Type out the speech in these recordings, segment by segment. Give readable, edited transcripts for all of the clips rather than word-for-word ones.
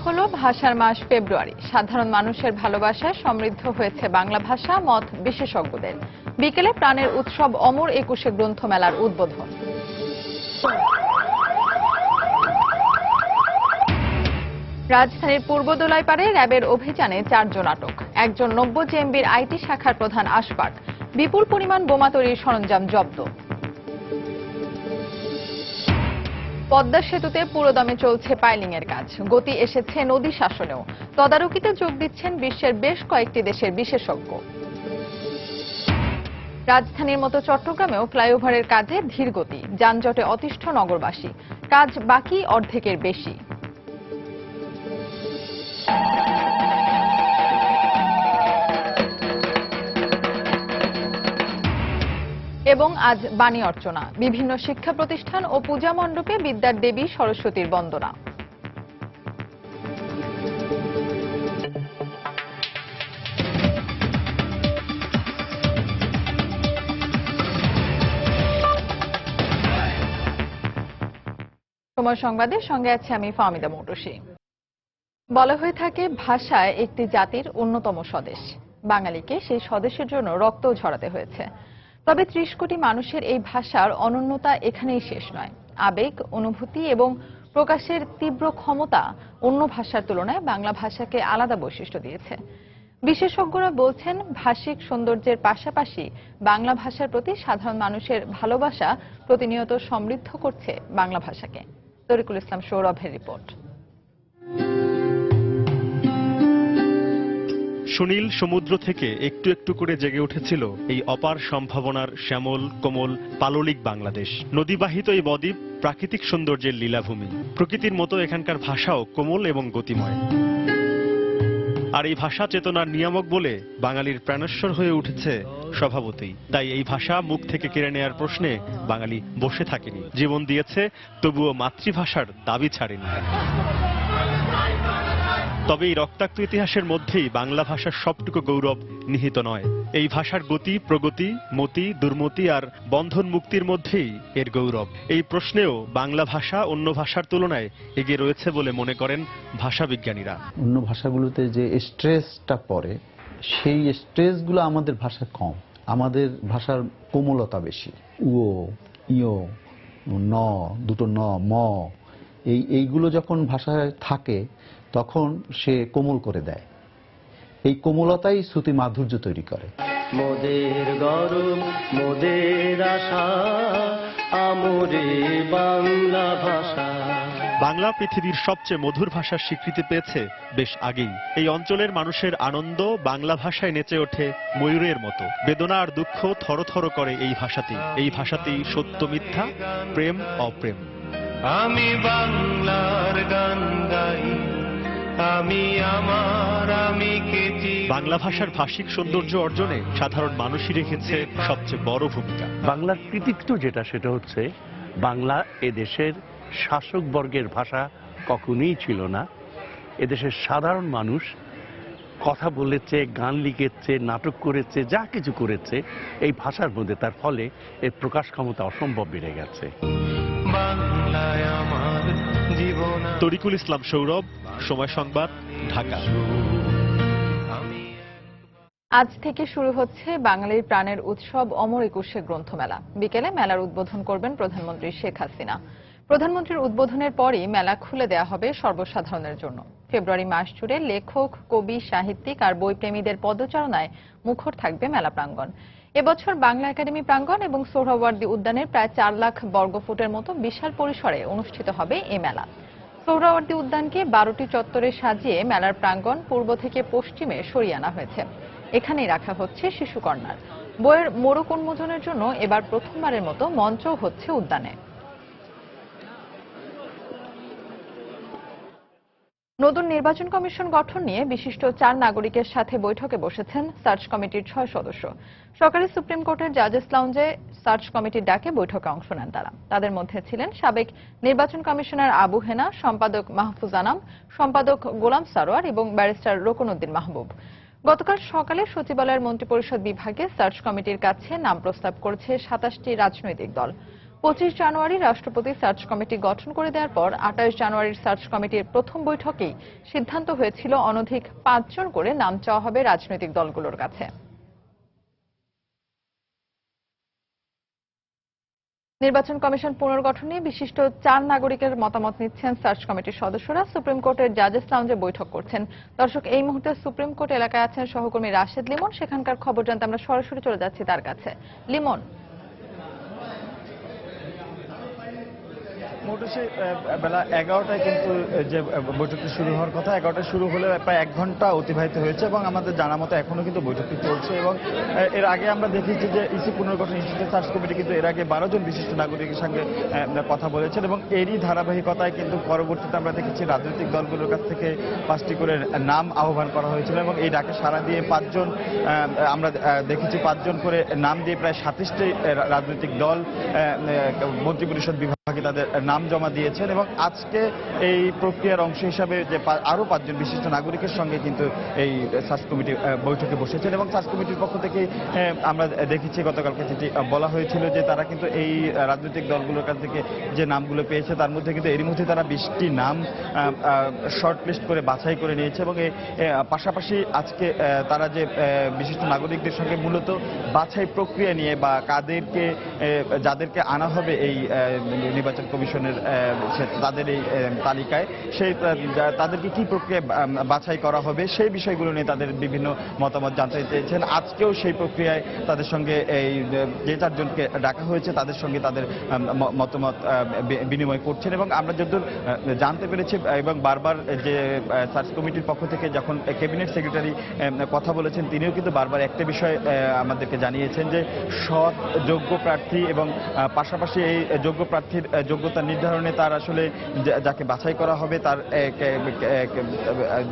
হলো ভাষার মাস ফেব্রুয়ারি। সাধারণ মানুষের ভালোবাসায় সমৃদ্ধ হয়েছে বাংলা ভাষা, মত বিশেষজ্ঞদের। বিকেলে প্রাণের উৎসব অমর একুশে গ্রন্থমেলার উদ্বোধন। রাজধানীর পূর্ব দোলাইপাড়ে র্যাবের অভিযানে 4 জন আটক। একজন 90 জেএমবির আইটি শাখার প্রধান আশফাক। বিপুল পরিমাণ বোমা তৈরির সরঞ্জাম জব্দ। পদ্মা সেতুতে পুরোদমে চলছে পাইলিং এর কাজ। গতি এসেছে নদী শাসনেও। তদারকিতে যোগ দিচ্ছেন বিশ্বের বেশ কয়েকটি দেশের বিশেষজ্ঞ। রাজধানীর মতো চট্টগ্রামেও ফ্লাইওভারের কাজে ধীর গতি। যানজটে অতিষ্ঠ নগরবাসী। কাজ বাকি অর্ধেকের বেশি। এবং আজ বাণী অর্চনা। বিভিন্ন শিক্ষা প্রতিষ্ঠান ও পূজা মণ্ডপে বিদ্যার দেবী সরস্বতীর বন্দনা। সময় সংবাদের সঙ্গে আছে আমি ফাহমিদা মৌটুসী। বলা হয়ে থাকে ভাষায় একটি জাতির অন্যতম স্বদেশ। বাঙালিকে সেই স্বদেশের জন্য রক্তও ঝরাতে হয়েছে। তবে 30 কোটি মানুষের এই ভাষার অনন্যতা এখানেই শেষ নয়। আবেগ, অনুভূতি এবং প্রকাশের তীব্র ক্ষমতা অন্য ভাষার তুলনায় বাংলা ভাষাকে আলাদা বৈশিষ্ট্য দিয়েছে। বিশেষজ্ঞরা বলছেন, ভাষিক সৌন্দর্যের পাশাপাশি বাংলা ভাষার প্রতি সাধারণ মানুষের ভালোবাসা প্রতিনিয়ত সমৃদ্ধ করছে বাংলা ভাষাকে। তরিকুল ইসলাম সৌরভের রিপোর্ট। সুনীল সমুদ্র থেকে একটু একটু করে জেগে উঠেছিল এই অপার সম্ভাবনার শ্যামল কোমল পাললিক বাংলাদেশ। নদীবাহিত এই বদ্বীপ প্রাকৃতিক সৌন্দর্যের লীলাভূমি। প্রকৃতির মতো এখানকার ভাষাও কোমল এবং গতিময়। আর এই ভাষা চেতনার নিয়ামক বলে বাঙালির প্রাণেশ্বর হয়ে উঠেছে স্বভাবতই। তাই এই ভাষা মুখ থেকে কেড়ে নেয়ার প্রশ্নে বাঙালি বসে থাকেনি, জীবন দিয়েছে, তবুও মাতৃভাষার দাবি ছাড়েনি। তবে এই রক্তাক্ত ইতিহাসের মধ্যেই বাংলা ভাষার সবটুকু গৌরব নিহিত নয়। এই ভাষার গতি, প্রগতি, মতি, দুর্মতি আর বন্ধন মুক্তির মধ্যেই এর গৌরব। এই প্রশ্নেও বাংলা ভাষা অন্য ভাষার তুলনায় এগিয়ে রয়েছে বলে মনে করেন ভাষাবিজ্ঞানীরা। অন্য ভাষাগুলোতে যে স্ট্রেসটা পড়ে, সেই স্ট্রেসগুলো আমাদের ভাষায় কম। আমাদের ভাষার কোমলতা বেশি। উও, ইও, ন, দুটো ন, ম, এইগুলো যখন ভাষায় থাকে তখন সে কোমল করে দেয়। এই কোমলতাই শ্রুতি মাধুর্য তৈরি করে। মোদের গরম, মোদের আশা, আমরে বাংলা ভাষা। বাংলা পৃথিবীর সবচেয়ে মধুর ভাষার স্বীকৃতি পেয়েছে বেশ আগেই। এই অঞ্চলের মানুষের আনন্দ বাংলা ভাষায় নেচে ওঠে ময়ূরের মতো। বেদনা আর দুঃখ থরথর করে এই ভাষাতেই। এই ভাষাতেই সত্য মিথ্যা, প্রেম অপ্রেম। আমি বাংলার গান গাই, আমি আমার আমি কেজি। বাংলা ভাষার ভাষিক সৌন্দর্য অর্জনে সাধারণ মানুষই রেখেছে সবচেয়ে বড় ভূমিকা। বাংলার কৃতিত্ব যেটা, সেটা হচ্ছে বাংলা এদেশের শাসক বর্গের ভাষা কখনোই ছিল না। এদেশের সাধারণ মানুষ কথা বলেছে, গান লিখেছে, নাটক করেছে, যা কিছু করেছে এই ভাষার মধ্যে। তার ফলে এর প্রকাশ ক্ষমতা অসম্ভব বেড়ে গেছে। বাংলায় আমার জীবন। তরিকুল ইসলাম সৌরভ, সময় সংবাদ, ঢাকা। আজ থেকে শুরু হচ্ছে বাঙালির প্রাণের উৎসব অমর একুশে গ্রন্থমেলা। বিকেলে মেলার উদ্বোধন করবেন প্রধানমন্ত্রী শেখ হাসিনা। প্রধানমন্ত্রীর উদ্বোধনের পরই মেলা খুলে দেওয়া হবে সর্বসাধারণের জন্য। ফেব্রুয়ারি মাস জুড়ে লেখক, কবি, সাহিত্যিক আর বইপ্রেমীদের পদচারণায় মুখর থাকবে মেলা প্রাঙ্গণ। এবছর বাংলা একাডেমি প্রাঙ্গণ এবং সোহরাওয়ার্দী উদ্যানের প্রায় 4 লাখ বর্গফুটের মতো বিশাল পরিসরে অনুষ্ঠিত হবে এই মেলা। সোহরাওয়ার্দী উদ্যানকে 12টি চত্বরে সাজিয়ে মেলার প্রাঙ্গণ পূর্ব থেকে পশ্চিমে সরিয়ে আনা হয়েছে। এখানেই রাখা হচ্ছে শিশু কর্নার। বইয়ের মোড়ক উন্মোচনের জন্য এবার প্রথমবারের মতো মঞ্চও হচ্ছে উদ্যানে। নতুন নির্বাচন কমিশন গঠন নিয়ে বিশিষ্ট 4 নাগরিকের সাথে বৈঠকে বসেছেন সার্চ কমিটির 6 সদস্য। সকালে সুপ্রিম কোর্টের জাজেস লাউঞ্জে সার্চ কমিটির ডাকে বৈঠকে অংশ নেন তারা। তাদের মধ্যে ছিলেন সাবেক নির্বাচন কমিশনার আবু হেনা, সম্পাদক মাহফুজ আনাম, সম্পাদক গোলাম সারোয়ার এবং ব্যারিস্টার রোকনউদ্দিন মাহবুব। গতকাল সকালে সচিবালয়ের মন্ত্রিপরিষদ বিভাগে সার্চ কমিটির কাছে নাম প্রস্তাব করেছে 27টি রাজনৈতিক দল। 25 জানুয়ারি রাষ্ট্রপতি সার্চ কমিটি গঠন করে দেওয়ার পর 28 জানুয়ারির সার্চ কমিটির প্রথম বৈঠকেই সিদ্ধান্ত হয়েছিল অনধিক 5 জন করে নাম চাওয়া হবে রাজনৈতিক দলগুলোর কাছে। নির্বাচন কমিশন পুনর্গঠন নিয়ে বিশিষ্ট 4 নাগরিকের মতামত নিচ্ছেন সার্চ কমিটির সদস্যরা। সুপ্রিম কোর্টের জাজেস লাউঞ্জে বৈঠক করছেন। দর্শক, এই মুহূর্তে সুপ্রিম কোর্ট এলাকায় আছেন সহকর্মী রাশেদ লিমন। সেখানকার খবর জানতে আমরা সরাসরি চলে যাচ্ছি তার কাছে। লিমন, মোটামুটি বেলা 11টায় কিন্তু যে বৈঠকটি শুরু হওয়ার কথা, 11টায় শুরু হলে প্রায় 1 ঘন্টা অতিবাহিত হয়েছে এবং আমাদের জানা মতো এখনো কিন্তু বৈঠকটি চলছে। এবং এর আগে আমরা দেখেছি যে ইসি পুনর্গঠন ইনস্টিটিউট সার্চ কমিটি কিন্তু এর আগে 12 জন বিশিষ্ট নাগরিকের সঙ্গে কথা বলেছেন এবং এরই ধারাবাহিকতায় কিন্তু পরবর্তীতে আমরা দেখেছি রাজনৈতিক দলগুলোর কাছ থেকে 5টি করে নাম আহ্বান করা হয়েছিল এবং এই ডাকে সাড়া দিয়ে 5 জন আমরা দেখেছি 5 জন করে নাম দিয়ে প্রায় 27টি রাজনৈতিক দল মন্ত্রিপরিষদ বিভাগে তাদের নাম জমা দিয়েছেন এবং আজকে এই প্রক্রিয়ার অংশ হিসাবে যে আরো 5 জন বিশিষ্ট নাগরিকের সঙ্গে কিন্তু এই সার্চ কমিটি বৈঠকে বসেছেন এবং সার্চ কমিটির পক্ষ থেকে আমরা দেখেছি গতকালকে যেটি বলা হয়েছিল যে তারা কিন্তু এই রাজনৈতিক দলগুলোর কাছ থেকে যে নামগুলো পেয়েছে তার মধ্যে কিন্তু এরই মধ্যে তারা 20টি নাম শর্ট লিস্ট করে বাছাই করে নিয়েছে এবং পাশাপাশি আজকে তারা যে বিশিষ্ট নাগরিকদের সঙ্গে মূলত বাছাই প্রক্রিয়া নিয়ে বা কাদেরকে যাদেরকে আনা হবে এই নির্বাচন কমিশনের তাদের এই তালিকায় সেই তাদেরকে কি প্রক্রিয়া বাছাই করা হবে সেই বিষয়গুলো নিয়ে তাদের বিভিন্ন মতামত জানতে চেয়েছেন। আজকেও সেই প্রক্রিয়ায় তাদের সঙ্গে এই যে 4 জনকে ডাকা হয়েছে তাদের সঙ্গে তাদের মতামত বিনিময় করছেন এবং আমরা যতদূর জানতে পেরেছি এবং বারবার যে সার্চ কমিটির পক্ষ থেকে যখন ক্যাবিনেট সেক্রেটারি কথা বলেছেন তিনিও কিন্তু বারবার একটা বিষয় আমাদেরকে জানিয়েছেন যে সৎ যোগ্য প্রার্থী এবং পাশাপাশি এই যোগ্য প্রার্থীর যোগ্যতা নির্ধারণে তার আসলে যাকে বাছাই করা হবে তার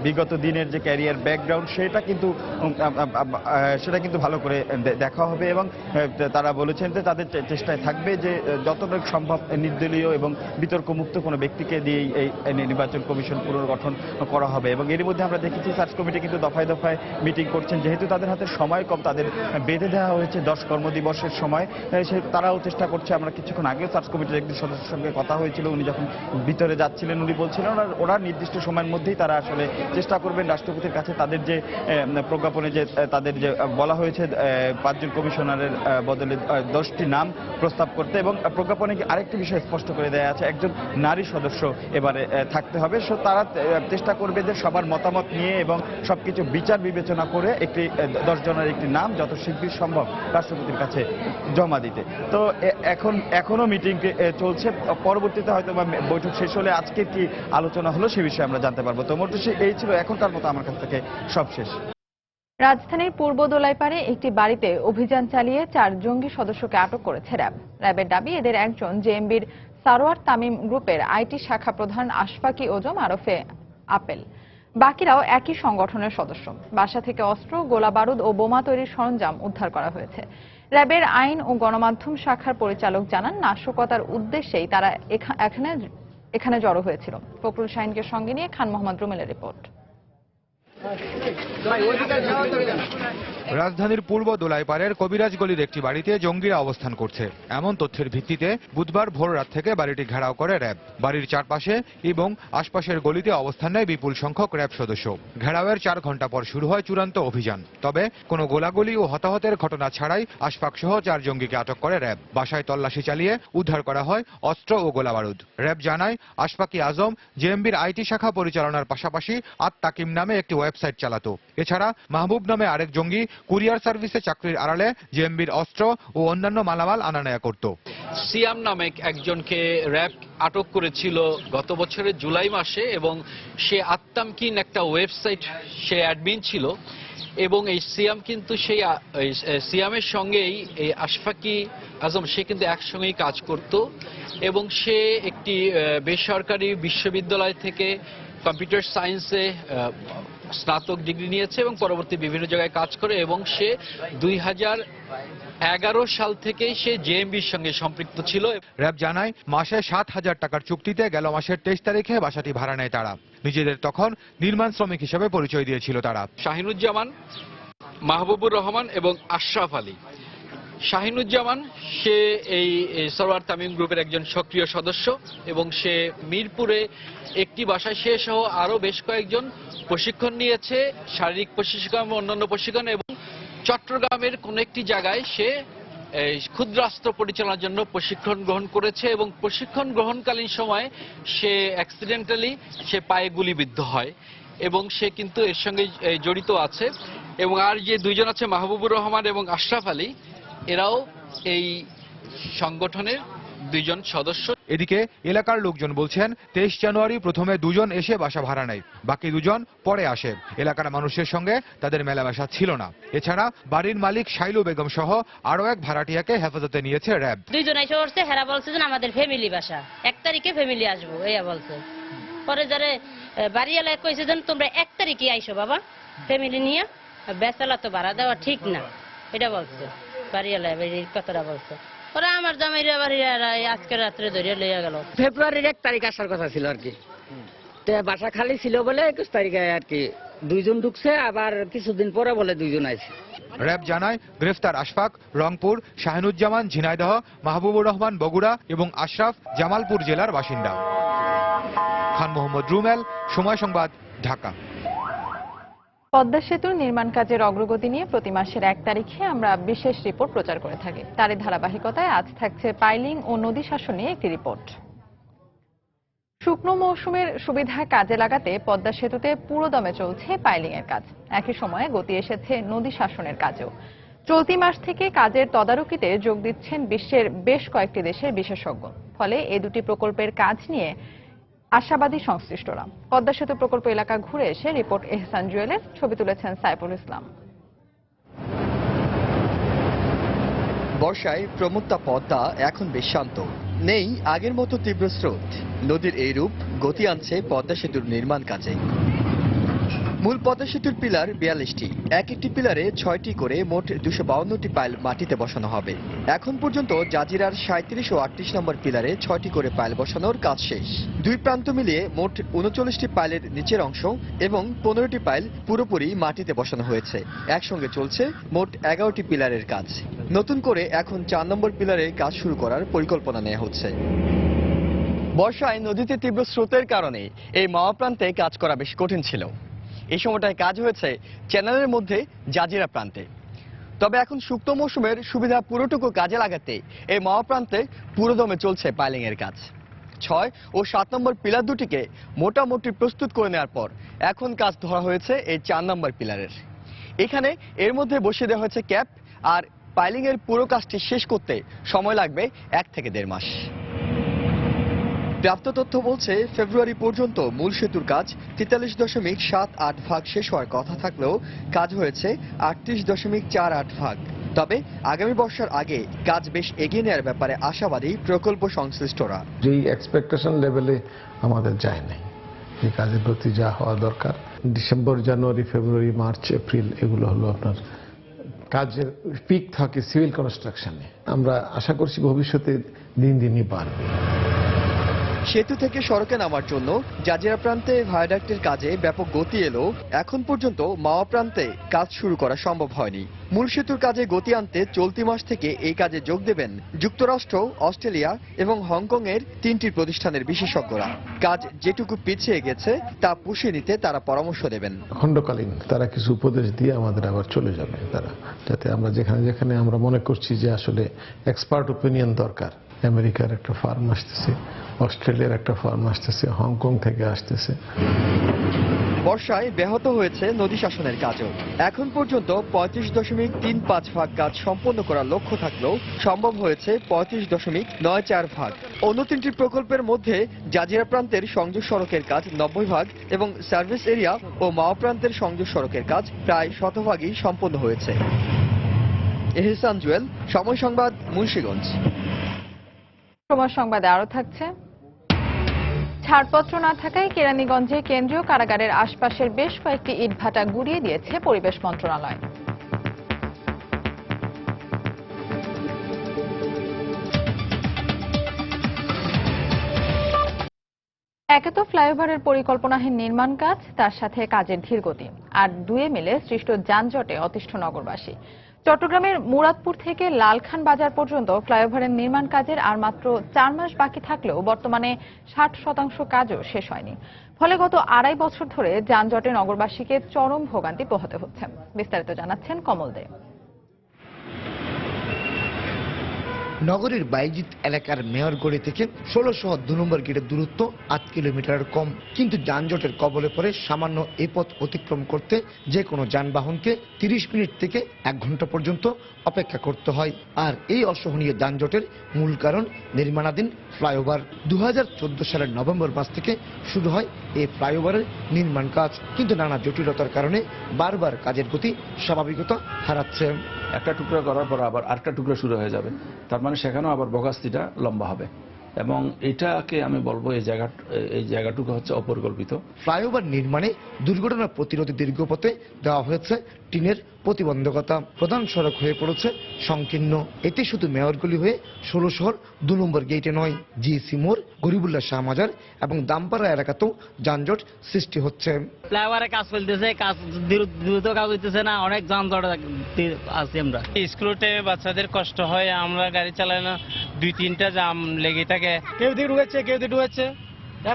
বিগত দিনের যে ক্যারিয়ার ব্যাকগ্রাউন্ড সেটা কিন্তু ভালো করে দেখা হবে এবং তারা বলেছেন যে তাদের চেষ্টায় থাকবে যে যতটুকু সম্ভব নির্দলীয় এবং বিতর্কমুক্ত কোনো ব্যক্তিকে দিয়ে এই নির্বাচন কমিশন পুনর্গঠন করা হবে এবং এর মধ্যে আমরা দেখেছি সার্চ কমিটি কিন্তু দফায় দফায় মিটিং করছেন যেহেতু তাদের হাতে সময় কম তাদের বেঁধে দেওয়া হয়েছে 10 কর্মদিবসের সময় তারাও চেষ্টা করছে। আমরা কিছুক্ষণ আগেও সার্চ কমিটির একজন সদস্যের সঙ্গে কথা হয়েছিল, উনি যখন ভিতরে যাচ্ছিলেন উনি বলছিলেন ওরা নির্দিষ্ট সময়ের মধ্যেই তারা আসলে চেষ্টা করবেন রাষ্ট্রপতির কাছে তাদের যে প্রজ্ঞাপনে যে তাদের যে বলা হয়েছে 5 জন কমিশনারের বদলে 10টি নাম প্রস্তাব করতে এবং প্রজ্ঞাপনে আরেকটি বিষয় স্পষ্ট করে দেয়া আছে একজন নারী সদস্য এবারে থাকতে হবে। তারা চেষ্টা করবে যে সবার মতামত নিয়ে এবং সবকিছু বিচার বিবেচনা করে একটি 10 জনের একটি নাম যত শীঘ্র সম্ভব রাষ্ট্রপতির কাছে জমা দিতে। তো এখনো মিটিং চলছে, পরবর্তীতে হয়তো বা বৈঠক শেষ হলে আজকে কি আলোচনা হলো সে বিষয়ে আমরা জানতে পারবো। তো মোটামুটি এই ছিল এখনকার মতো আমার কাছ থেকে সব শেষ। রাজধানীর পূর্ব দোলাইপাড়ে একটি বাড়িতে অভিযান চালিয়ে 4 জঙ্গি সদস্যকে আটক করেছে র্যাব। র্যাবের দাবি এদের একজন জেএমবির সারোয়ার তামিম গ্রুপের আইটি শাখা প্রধান আশফাকি ওজম আরফে আপেল। বাকিরাও একই সংগঠনের সদস্য। বাসা থেকে অস্ত্র, গোলা বারুদ ও বোমা তৈরির সরঞ্জাম উদ্ধার করা হয়েছে। র্যাবের আইন ও গণমাধ্যম শাখার পরিচালক জানান নাশকতার উদ্দেশ্যেই তারা এখানে জড়ো হয়েছিল। ফখরুল শাহিনকে সঙ্গে নিয়ে খান মোহাম্মদ রুমেলের রিপোর্ট। রাজধানীর পূর্ব দোলাইপাড়ের কবিরাজ গলির একটি বাড়িতে জঙ্গিরা অবস্থান করছে এমন তথ্যের ভিত্তিতে বুধবার ভোর রাত থেকে বাড়িটি ঘেরাও করে র্যাব। বাড়ির চারপাশে এবং আশপাশের গলিতে অবস্থান নেয় বিপুল সংখ্যক র্যাব সদস্য। ঘেরাওয়ের 4 ঘন্টা পর শুরু হয় চূড়ান্ত অভিযান। তবে কোনো গোলাগুলি ও হতাহতের ঘটনা ছাড়াই আশফাক সহ 4 জঙ্গিকে আটক করে র্যাব। বাসায় তল্লাশি চালিয়ে উদ্ধার করা হয় অস্ত্র ও গোলা বারুদ। র্যাব জানায় আশফাকি আজম জেএমবির আইটি শাখা পরিচালনার পাশাপাশি আত-তাকিম নামে একটি ওয়েবসাইট চালাতো। এছাড়া মাহবুব নামে আরেক জঙ্গি কুরিয়ার সার্ভিসে চাকরির আড়ালে জেএমবির অস্ত্র ও অন্যান্য মালামাল আনা নেয়া করত। সিয়াম নামে একজনকে র্যাব আটক করেছিল গত বছরের জুলাই মাসে এবং সে আত্তামকিন একটা ওয়েবসাইট সে অ্যাডমিন ছিল এবং এই সিয়াম কিন্তু সেই সিয়ামের সঙ্গেই এই আশফাকি আজম সে কিন্তু একসঙ্গেই কাজ করত এবং সে একটি বেসরকারি বিশ্ববিদ্যালয় থেকে কম্পিউটার সায়েন্সে স্নাতক ডিগ্রি নিয়েছে এবং পরবর্তী বিভিন্ন জায়গায় কাজ করে এবং সে 2011 সাল থেকেই সে জেএমবির সঙ্গে সম্পৃক্ত ছিল। র্যাব জানায় মাসে 7,000 টাকার চুক্তিতে গেল মাসের 23 তারিখে বাসাটি ভাড়া নেয় তারা। নিজেদের তখন নির্মাণ শ্রমিক হিসেবে পরিচয় দিয়েছিল তারা। শাহিনুজ্জামান, মাহবুবুর রহমান এবং আশরাফ আলী শাহিনুজ্জামান সে এই সরওয়ার তামিম গ্রুপের একজন সক্রিয় সদস্য এবং সে মিরপুরে একটি বাসায় সে সহ আরো বেশ কয়েকজন প্রশিক্ষণ নিয়েছে, শারীরিক প্রশিক্ষণ এবং অন্যান্য প্রশিক্ষণ, এবং চট্টগ্রামের কোন একটি জায়গায় সে ক্ষুদ্রাস্ত্র পরিচালনার জন্য প্রশিক্ষণ গ্রহণ করেছে এবং প্রশিক্ষণ গ্রহণকালীন সময় সে অ্যাক্সিডেন্টালি সে পায়ে গুলিবিদ্ধ হয় এবং সে কিন্তু এর সঙ্গে জড়িত আছে। এবং আর যে দুইজন আছে মাহবুবুর রহমান এবং আশরাফ আলী, এরাও এই সংগঠনের দুইজন সদস্য। এদিকে এলাকার লোকজন বলছেন 23 জানুয়ারি প্রথমে দুজন এসে বাসা ভাড়া নেয়, বাকি দুজন পরে আসে। এলাকার মানুষের সঙ্গে তাদের মেলামেশা ছিল না। এছাড়া বাড়ির মালিক শাইলু বেগম সহ আরো এক ভাড়াটিয়াকে হেফাজতে নিয়েছে র্যাব। দুইজন এসে করছে, হেরা বলছে যে আমাদের ফ্যামিলি বাসা, 1 তারিখে ফ্যামিলি আসবো এই বলছে। পরে যারা বাড়ি এলাকায় কইছে যে তোমরা 1 তারিখে আইসো বাবা ফ্যামিলি নিয়ে, বেচালা তো ভাড়া দেওয়া ঠিক না, এটা বলছে বাড়ি এলাকায়, বাড়ির কথাটা বলছে। ওরা আমার জামাইরা বাড়িরা আজকে রাত্রে ধরিয়ে লইয়া গেল। ফেব্রুয়ারির 1 তারিখ আসার কথা ছিল আর কি, বাসা খালি ছিল বলে 21 তারিখে আর কি দুইজন ঢুকছে, আবার কিছুদিন পরে বলে দুইজন আইছে। র্যাব জানায় গ্রেফতার আশফাক রংপুর, শাহিনুজ্জামান ঝিনাইদহ, মাহবুবুর রহমান বগুড়া এবং আশরাফ জামালপুর জেলার বাসিন্দা। খান মোহাম্মদ রুমেল, সময় সংবাদ, ঢাকা। পদ্মা সেতুর নির্মাণ কাজের অগ্রগতি নিয়ে প্রতি মাসের 1 তারিখে আমরা বিশেষ রিপোর্ট প্রচার করে থাকি। তারই ধারাবাহিকতায় আজ থাকছে পাইলিং ও নদী শাসন নিয়ে একটি রিপোর্ট। শুকনো মৌসুমের সুবিধা কাজে লাগাতে পদ্মা সেতুতে পুরোদমে চলছে পাইলিং এর কাজ। একই সময়ে গতি এসেছে নদী শাসনের কাজেও। চলতি মাস থেকে কাজের তদারকিতে যোগ দিচ্ছেন বিশ্বের বেশ কয়েকটি দেশের বিশেষজ্ঞ। ফলে এই দুটি প্রকল্পের কাজ নিয়ে আশাবাদী সংশ্লিষ্টরা। পদ্মা সেতু প্রকল্প এলাকা ঘুরে এসে রিপোর্ট এহসান জুয়েলের, ছবি তুলেছেন সাইফুল ইসলাম। বর্ষায় প্রমত্তা পদ্মা এখন বেশ শান্ত, নেই আগের মতো তীব্র স্রোত। নদীর এই রূপ গতি আনছে পদ্মা সেতুর নির্মাণ কাজে। মূল পদ্মা সেতুর পিলার 42টি, এক একটি পিলারে 6টি করে মোট 252টি পাইল মাটিতে বসানো হবে। এখন পর্যন্ত জাজিরার 37 ও 38 নম্বর পিলারে 6টি করে পাইল বসানোর কাজ শেষ। দুই প্রান্ত মিলিয়ে মোট 39টি পাইলের নিচের অংশ এবং 15টি পাইল পুরোপুরি মাটিতে বসানো হয়েছে। একসঙ্গে চলছে মোট 11টি পিলারের কাজ। নতুন করে এখন 4 নম্বর পিলারের কাজ শুরু করার পরিকল্পনা নেওয়া হচ্ছে। বর্ষায় নদীতে তীব্র স্রোতের কারণে এই মাওয়া প্রান্তে কাজ করা বেশ কঠিন ছিল। এই সময়টায় কাজ হয়েছে চ্যানেলের মধ্যে জাজিরা প্রান্তে। তবে এখন শুকনো মৌসুমের সুবিধা পুরোটুকু কাজে লাগাতে এই মাওয়া প্রান্তে পুরোদমে চলছে পাইলিং এর কাজ। 6 ও 7 নম্বর পিলার দুটিকে মোটামুটি প্রস্তুত করে নেওয়ার পর এখন কাজ ধরা হয়েছে এই 4 নম্বর পিলারের। এখানে এর মধ্যে বসিয়ে দেওয়া হয়েছে ক্যাপ, আর পাইলিং এর পুরো কাজটি শেষ করতে সময় লাগবে 1 থেকে 1.5 মাস। প্রাপ্ত তথ্য বলছে ফেব্রুয়ারি পর্যন্ত মূল সেতুর কাজ 43.78 ভাগ শেষ হওয়ার কথা থাকলেও কাজ হয়েছে 38.48 ভাগ। তবে আগামী বর্ষার আগে কাজ বেশ এগিয়ে নেওয়ার ব্যাপারে আশাবাদী প্রকল্প সংশ্লিষ্টরা। যেই এক্সপেকটেশন লেভেলে আমাদের যায় নাই, এই কাজের প্রতি যা হওয়া দরকার, ডিসেম্বর, জানুয়ারি, ফেব্রুয়ারি, মার্চ, এপ্রিল এগুলো হলো আপনার কাজের পিক থাকে সিভিল কনস্ট্রাকশনে। আমরা আশা করছি ভবিষ্যতে দিন দিনই বাড়বে। সেতু থেকে সড়কে নামার জন্য জাজিরা প্রান্তে ভায়াডাক্টের কাজে ব্যাপক গতি এলেও এখন পর্যন্ত মাওয়া প্রান্তে কাজ শুরু করা সম্ভব হয়নি। মূল সেতুর কাজে গতি আনতে চলতি মাস থেকে এই কাজে যোগ দেবেন যুক্তরাষ্ট্র, অস্ট্রেলিয়া এবং হংকং এর 3টি প্রতিষ্ঠানের বিশেষজ্ঞরা। কাজ যেটুকু পিছিয়ে গেছে তা পুষিয়ে নিতে তারা পরামর্শ দেবেন। খণ্ডকালীন তারা কিছু উপদেশ দিয়ে আমাদের আবার চলে যাবে তারা, যাতে আমরা যেখানে যেখানে আমরা মনে করছি যে আসলে এক্সপার্ট ওপিনিয়ন দরকার, আমেরিকার একটা ফার্ম আসতেছে, অস্ট্রেলিয়ার একটা ফার্ম আসতেছে, হংকং থেকে আসতেছে। বর্ষায় ব্যাহত হয়েছে নদী শাসনের কাজও। এখন পর্যন্ত 35.35 ভাগ কাজ সম্পন্ন করার লক্ষ্য থাকলেও সম্ভব হয়েছে 35.94 ভাগ। অন্য 3টি প্রকল্পের মধ্যে জাজিরা প্রান্তের সংযোগ সড়কের কাজ 90 ভাগ এবং সার্ভিস এরিয়া ও মাওয়া প্রান্তের সংযোগ সড়কের কাজ প্রায় 100 ভাগই সম্পন্ন হয়েছে। এহসান জুয়েল, সময় সংবাদ, মুন্সিগঞ্জ। সময় সংবাদে আরো থাকছে, ছাড়পত্র না থাকায় কেরানীগঞ্জে কেন্দ্রীয় কারাগারের আশপাশের বেশ কয়েকটি ইটভাটা গুড়িয়ে দিয়েছে পরিবেশ মন্ত্রণালয়। একে তো ফ্লাইওভারের পরিকল্পনাহীন নির্মাণ কাজ, তার সাথে কাজের ধীরগতি, আর দুয়ে মিলে সৃষ্ট যানজটে অতিষ্ঠ নগরবাসী। চট্টগ্রামের মুরাদপুর থেকে লালখান বাজার পর্যন্ত ফ্লাইওভারের নির্মাণ কাজের আর মাত্র 4 মাস বাকি থাকলেও বর্তমানে 60% কাজও শেষ হয়নি। ফলে গত 2.5 বছর ধরে যানজটে নগরবাসীকে চরম ভোগান্তি পোহাতে হচ্ছে। বিস্তারিত জানাচ্ছেন কমল দে। নগরীর বাইজিৎ এলাকার মেয়র গলি থেকে 16 2 নম্বর গেটের দূরত্ব 8 কিলোমিটার কম, কিন্তু যানজটের কবলে পড়ে সামান্য এই পথ অতিক্রম করতে যে কোনো যানবাহনকে 30 মিনিট থেকে 1 ঘন্টা পর্যন্ত অপেক্ষা করতে হয়। আর এই অসহনীয় যানজটের মূল কারণ নির্মাণাধীন ফ্লাইওভার। 2014 সালের নভেম্বর মাস থেকে শুরু হয় এই ফ্লাইওভারের নির্মাণ কাজ, কিন্তু নানা জটিলতার কারণে বারবার কাজের গতি স্বাভাবিকতা হারাচ্ছে। একটা টুকরা করার পর আবার আরেকটা টুকরা শুরু হয়ে যাবে, তার মানে সেখানেও আবার বগাস্তিটা লম্বা হবে এবং এটাকে আমি বলবো এই জায়গাটুকু হচ্ছে অপরিকল্পিত। ফ্লাইওভার নির্মাণে দুর্ঘটনা প্রতিরোধে দীর্ঘপথে দেওয়া হয়েছে টিনের প্রতিবন্ধকতা। প্রধান সড়ক হয়ে পড়েছে সংকীর্ণ। এতে শুধু মেয়রগলি হয়ে 16 2 নম্বর গেটে নয়, জিএসি মোড়, গরিবুল্লাহ শাহ মাজার এবং দামপাড়া এলাকাতেও যানজট সৃষ্টি হচ্ছে। ফ্লাইওভারে কাজ চলতেছে, কাজ দ্রুত কাজ হইতেছে না, অনেক যানজট আছি আমরা। স্কুলে বাচ্চাদের কষ্ট হয়, আমরা গাড়ি চালাই না, 2-3টা জাম লেগে থাকে। কেউ দিকে ঢুকেছে, কেউ দিকে ঢুকেছে,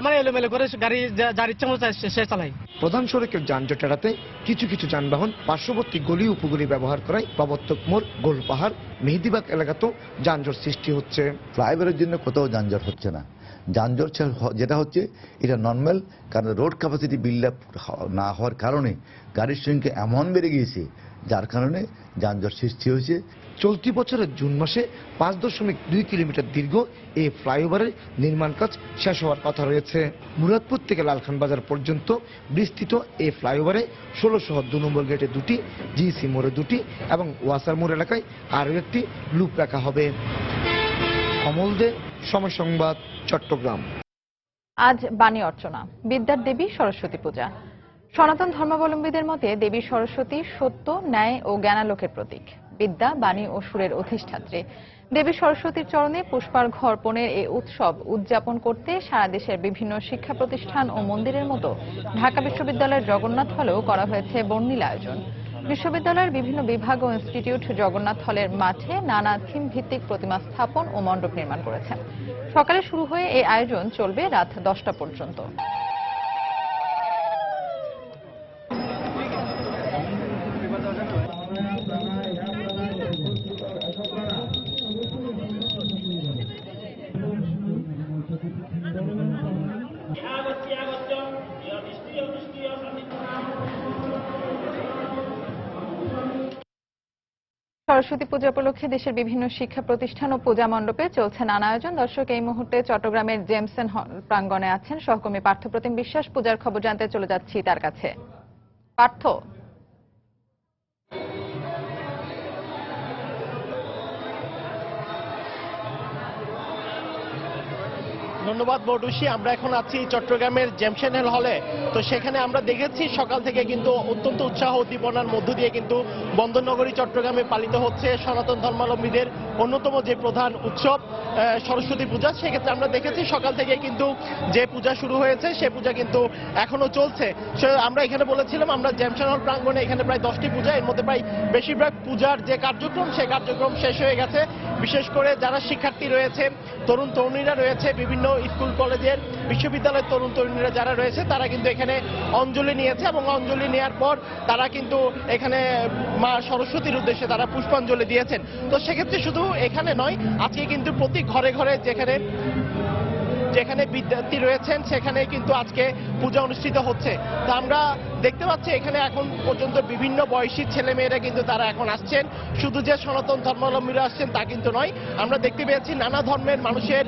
মানে এলোমেলো করে গাড়ি যার ইচ্ছা মতো সে চালাই। প্রধান সড়কের যানজট এড়াতে কিছু কিছু যানবাহন পার্শ্ববর্তী গলি উপগলি ব্যবহার করায় প্রবর্তক মোড়, গোলপাহাড়, মেহেদিবাগ এলাকাতেও যানজট সৃষ্টি হচ্ছে। ফ্লাইওভারের জন্য কোথাও যানজট হচ্ছে না। যানজট যেটা হচ্ছে এটা নর্মাল, কারণ রোড ক্যাপাসিটি বিল্ড আপ না হওয়ার কারণে গাড়ির সংখ্যা এমন বেড়ে গিয়েছে, যার কারণে যানজট সৃষ্টি হয়েছে। চলতি বছরের জুন মাসে 5.2 কিলোমিটার দীর্ঘ এই ফ্লাইওভারের নির্মাণ কাজ শেষ হওয়ার কথা রয়েছে। মুরাদপুর থেকে লালখান বাজার পর্যন্ত বিস্তৃত এই ফ্লাইওভারে 16 2 নম্বর গেটে 2টি, জিসি মোড়ে 2টি এবং ওয়াসার মোড় এলাকায় আরও একটি লুপ রাখা হবে। কমল দে, সময় সংবাদ, চট্টগ্রাম। আজ বাণী অর্চনা, বিদ্যার দেবী সরস্বতী পূজা। সনাতন ধর্মাবলম্বীদের মতে দেবী সরস্বতী সত্য, ন্যায় ও জ্ঞানালোকের প্রতীক, বিদ্যা, বাণী ও সুরের অধিষ্ঠাত্রী। দেবী সরস্বতীর চরণে পুষ্পার্ঘ্য অর্পণের এই উৎসব উদযাপন করতে সারা দেশের বিভিন্ন শিক্ষা প্রতিষ্ঠান ও মন্দিরের মতো ঢাকা বিশ্ববিদ্যালয়ের জগন্নাথ হলেও করা হয়েছে বর্ণিল আয়োজন। বিশ্ববিদ্যালয়ের বিভিন্ন বিভাগ ও ইনস্টিটিউট জগন্নাথ হলের মাঠে নানা থিম ভিত্তিক প্রতিমা স্থাপন ও মণ্ডপ নির্মাণ করেছে। সকালে শুরু হয়ে এই আয়োজন চলবে রাত 10টা পর্যন্ত। সরস্বতী পূজা উপলক্ষে দেশের বিভিন্ন শিক্ষা প্রতিষ্ঠান ও পূজা মণ্ডপে চলছে নানা আয়োজন। দর্শক, এই মুহূর্তে চট্টগ্রামের জেমসন হল প্রাঙ্গণে আছেন সহকর্মী পার্থপ্রতিম বিশ্বাস। পূজার খবর জানতে চলে যাচ্ছি তার কাছে। পার্থ, ধন্যবাদ মৌটুসী। আমরা এখন আছি চট্টগ্রামের জেমসন হলে। তো সেখানে আমরা দেখেছি সকাল থেকে কিন্তু অত্যন্ত উৎসাহ উদ্দীপনার মধ্য দিয়ে কিন্তু বন্দরনগরী চট্টগ্রামে পালিত হচ্ছে সনাতন ধর্মাবলম্বীদের অন্যতম যে প্রধান উৎসব সরস্বতী পূজা। সেক্ষেত্রে আমরা দেখেছি সকাল থেকে কিন্তু যে পূজা শুরু হয়েছে সে পূজা কিন্তু এখনো চলছে। আমরা এখানে বলেছিলাম আমরা জেমসন হল প্রাঙ্গণে এখানে প্রায় 10টি পূজা, এর মধ্যে প্রায় বেশিরভাগ পূজার যে কার্যক্রম সেই কার্যক্রম শেষ হয়ে গেছে। বিশেষ করে যারা শিক্ষার্থী রয়েছে, তরুণ তরুণীরা রয়েছে, বিভিন্ন স্কুল কলেজের বিশ্ববিদ্যালয়ের তরুণ তরুণীরা যারা রয়েছে তারা কিন্তু এখানে অঞ্জলি নিয়েছে এবং অঞ্জলি নেওয়ার পর তারা কিন্তু এখানে মা সরস্বতীর উদ্দেশ্যে তারা পুষ্পাঞ্জলি দিয়েছেন। তো সেক্ষেত্রে শুধু এখানে নয়, আজকে কিন্তু প্রতি ঘরে ঘরে যেখানে বিদ্যার্থী রয়েছেন সেখানে কিন্তু আজকে পূজা অনুষ্ঠিত হচ্ছে। তো আমরা দেখতে পাচ্ছি এখানে এখন পর্যন্ত বিভিন্ন বয়সী ছেলে মেয়েরা কিন্তু তারা এখন আসছেন। শুধু যে সনাতন ধর্মাবলম্বীরা আসছেন তা কিন্তু নয়, আমরা দেখতে পেয়েছি নানা ধর্মের মানুষের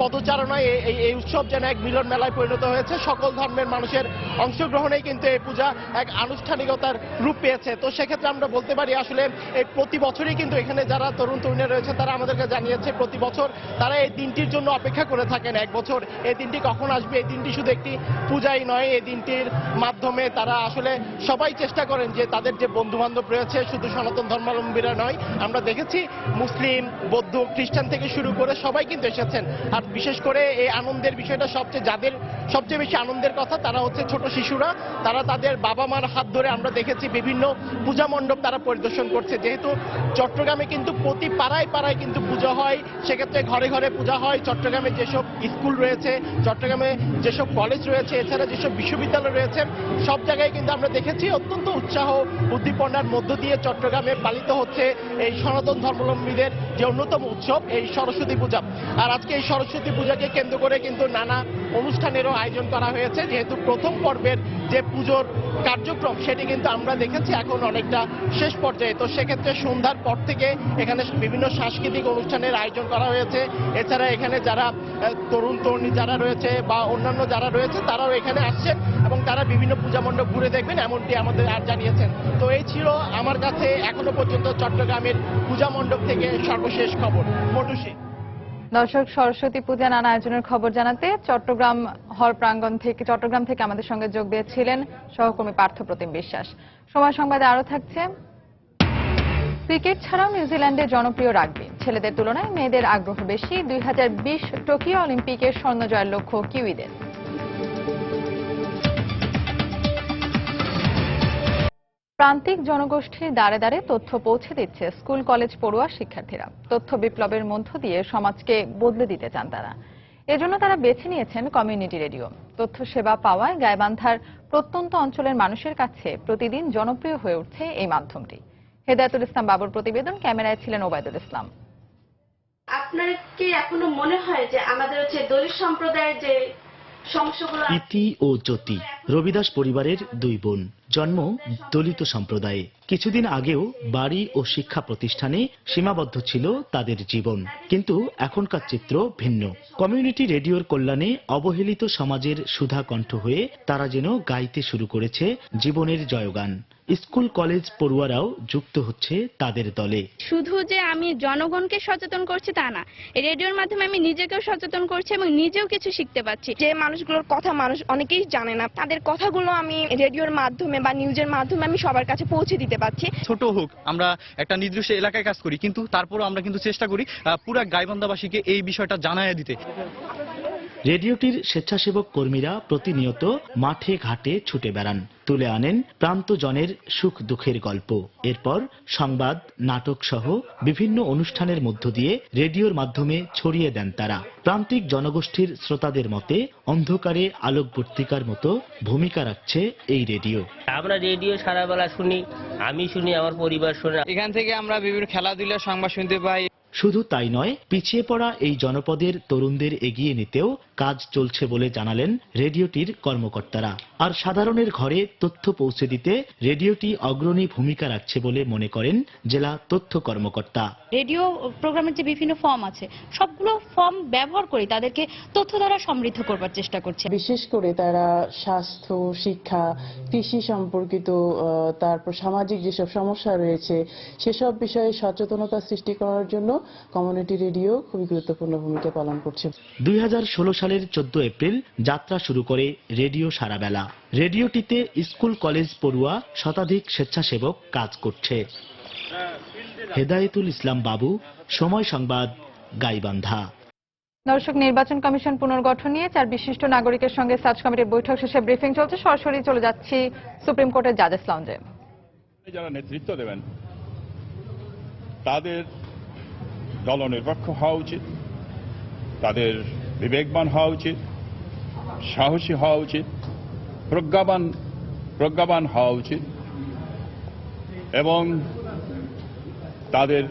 পদচারণায় এই উৎসব যেন এক মিলন মেলায় পরিণত হয়েছে। সকল ধর্মের মানুষের অংশগ্রহণেই কিন্তু এই পূজা এক আনুষ্ঠানিকতার রূপ পেয়েছে। তো সেক্ষেত্রে আমরা বলতে পারি আসলে এই প্রতি বছরই কিন্তু এখানে যারা তরুণ তরুণীরা রয়েছে তারা আমাদেরকে জানিয়েছে প্রতি বছর তারা এই দিনটির জন্য অপেক্ষা করে থাকেন। এক বছর এই দিনটি কখন আসবে, এই দিনটি শুধু একটি পূজাই নয়, এই দিনটির মাধ্যমে তারা তারা আসলে সবাই চেষ্টা করেন যে তাদের যে বন্ধু বান্ধব রয়েছে শুধু সনাতন ধর্মাবলম্বীরা নয়, আমরা দেখেছি মুসলিম, বৌদ্ধ, খ্রিস্টান থেকে শুরু করে সবাই কিন্তু এসেছেন। আর বিশেষ করে এই আনন্দের বিষয়টা যাদের সবচেয়ে বেশি আনন্দের কথা তারা হচ্ছে ছোট শিশুরা। তারা তাদের বাবা মার হাত ধরে আমরা দেখেছি বিভিন্ন পূজা মণ্ডপ তারা পরিদর্শন করছে। যেহেতু চট্টগ্রামে কিন্তু প্রতি পাড়ায় পাড়ায় কিন্তু পূজা হয়, সেক্ষেত্রে ঘরে ঘরে পূজা হয়। চট্টগ্রামে যেসব স্কুল রয়েছে, চট্টগ্রামে যেসব কলেজ রয়েছে, এছাড়া যেসব বিশ্ববিদ্যালয় রয়েছে, সব জায়গায় কিন্তু আমরা দেখেছি অত্যন্ত উৎসাহ উদ্দীপনার মধ্য দিয়ে চট্টগ্রামে পালিত হচ্ছে এই সনাতন ধর্মাবলম্বীদের যে অন্যতম উৎসব এই সরস্বতী পূজা। আর আজকে এই সরস্বতী পূজাকে কেন্দ্র করে কিন্তু নানা অনুষ্ঠানেরও আয়োজন করা হয়েছে। যেহেতু প্রথম পর্বের যে পুজোর কার্যক্রম সেটি কিন্তু আমরা দেখেছি এখন অনেকটা শেষ পর্যায়ে। তো সেক্ষেত্রে সন্ধ্যার পর থেকে এখানে বিভিন্ন সাংস্কৃতিক অনুষ্ঠানের আয়োজন করা হয়েছে। এছাড়া এখানে যারা তরুণ তরুণী যারা রয়েছে বা অন্যান্য যারা রয়েছে তারাও এখানে আসছেন এবং তারা বিভিন্ন পূজা মণ্ডপ ঘুরে দেখবেন, এমনটি আমাদের আর জানিয়েছেন। তো এই ছিল আমার কাছে এখনো পর্যন্ত চট্টগ্রামের পূজা মণ্ডপ থেকে সর্বশেষ খবর। মটুসী। দর্শক, সরস্বতী পূজা নানা আয়োজনের খবর জানাতে চট্টগ্রাম থেকে আমাদের সঙ্গে যোগ দিয়েছিলেন সহকর্মী পার্থপ্রতিম বিশ্বাস। সময় সংবাদে আরো থাকছে, ক্রিকেট ছাড়াও নিউজিল্যান্ডে জনপ্রিয় রাগবি। ছেলেদের তুলনায় মেয়েদের আগ্রহ বেশি। 2020 টোকিও অলিম্পিকের স্বর্ণ জয়ের লক্ষ্য কিউইদের। প্রান্তিক জনগোষ্ঠীর দ্বারে দ্বারে তথ্য পৌঁছে দিচ্ছে স্কুল কলেজ পড়ুয়া শিক্ষার্থীরা। তথ্য বিপ্লবের মধ্য দিয়ে সমাজকে বদলে দিতে চান তারা। এজন্য তারা বেছে নিয়েছেন কমিউনিটি রেডিও। তথ্য সেবা পাওয়ায় গাইবান্ধার প্রত্যন্ত অঞ্চলের মানুষের কাছে প্রতিদিন জনপ্রিয় হয়ে উঠছে এই মাধ্যমটি। হেদায়েতুল ইসলাম বাবুর প্রতিবেদন, ক্যামেরায় ছিলেন ওবায়দুল ইসলাম। আপনার কি এখনো মনে হয় যে আমাদের হচ্ছে দলিত সম্প্রদায়ের যে সমস্যাগুলো? ইতি ও জ্যোতি রবিদাস পরিবারের দুই বোন, জন্ম দলিত সম্প্রদায়ে। কিছুদিন আগেও বাড়ি ও শিক্ষা প্রতিষ্ঠানে সীমাবদ্ধ ছিল তাদের জীবন, কিন্তু এখনকার চিত্র ভিন্ন। কমিউনিটি রেডিওর কল্যাণে অবহেলিত সমাজের সুধা কণ্ঠ হয়ে তারা যেন গাইতে শুরু করেছে জীবনের জয়গান। স্কুল কলেজ পড়ুয়ারাও যুক্ত হচ্ছে তাদের দলে। শুধু যে আমি জনগণকে সচেতন করছি তা না, এই রেডিওর মাধ্যমে আমি নিজেকেও সচেতন করছি এবং নিজেও কিছু শিখতে পাচ্ছি। যে মানুষগুলোর কথা মানুষ অনেকেই জানে না, তাদের কথাগুলো আমি রেডিওর মাধ্যমে বা নিউজের মাধ্যমে আমি সবার কাছে পৌঁছে দিতে পারছি। ছোট হোক, আমরা একটা নির্দিষ্ট এলাকায় কাজ করি, কিন্তু তারপরও আমরা কিন্তু চেষ্টা করি পুরা গাইবান্ধাবাসীকে এই বিষয়টা জানায় দিতে। রেডিওটির স্বেচ্ছাসেবক কর্মীরা প্রতিনিয়ত মাঠে ঘাটে ছুটে বেড়ান, তুলে আনেন প্রান্তজনের সুখ দুঃখের গল্প। এরপর সংবাদ, নাটক সহ বিভিন্ন অনুষ্ঠানের মধ্য দিয়ে রেডিওর মাধ্যমে ছড়িয়ে দেন তারা। প্রান্তিক জনগোষ্ঠীর শ্রোতাদের মতে অন্ধকারে আলোকবর্তিকার মতো ভূমিকা রাখছে এই রেডিও। আমরা রেডিও সারা বেলা শুনি, আমি শুনি, আমার পরিবার শুনে। এখান থেকে আমরা বিভিন্ন খেলাধুলার সংবাদ শুনতে পাই। শুধু তাই নয়, পিছিয়ে পড়া এই জনপদের তরুণদের এগিয়ে নিতেও কাজ চলছে বলে জানালেন রেডিওটির কর্মকর্তারা। আর সাধারণের ঘরে তথ্য পৌঁছে দিতে রেডিওটি অগ্রণী ভূমিকা রাখছে বলে মনে করেন জেলা তথ্য কর্মকর্তা। রেডিও প্রোগ্রামের যে বিভিন্ন ফর্ম আছে, সবগুলো ফর্ম ব্যবহার করে তাদেরকে তথ্য দ্বারা সমৃদ্ধ করবার চেষ্টা করছে। বিশেষ করে তারা স্বাস্থ্য, শিক্ষা, কৃষি সম্পর্কিত, তারপর সামাজিক যেসব সমস্যা রয়েছে সেসব বিষয়ে সচেতনতা সৃষ্টি করার জন্য কমিউনিটি রেডিও খুবই গুরুত্বপূর্ণ ভূমিকা পালন করছে। 2016 সালের 14 এপ্রিল যাত্রা শুরু করে রেডিও সারাবেলা। রেডিওটিতে স্কুল কলেজ পড়ুয়া শতাধিক স্বেচ্ছাসেবক কাজ করছে। হেদায়েতুল ইসলাম বাবু, সময় সংবাদ, গাইবান্ধা। দর্শক, নির্বাচন কমিশন পুনর্গঠন নিয়ে 4 বিশিষ্ট নাগরিকের সঙ্গে সার্চ কমিটির বৈঠক শেষে ব্রিফিং চলছে। সরাসরি চলে যাচ্ছি সুপ্রিম কোর্টের জাজেস লাউঞ্জে। যারা নেতৃত্ব দেবেন তাদের দলনিরপেক্ষ হওয়া উচিত, তাদের বিবেকবান হওয়া উচিত, সাহসী হওয়া উচিত, প্রজ্ঞাবান হওয়া উচিত এবং তাদের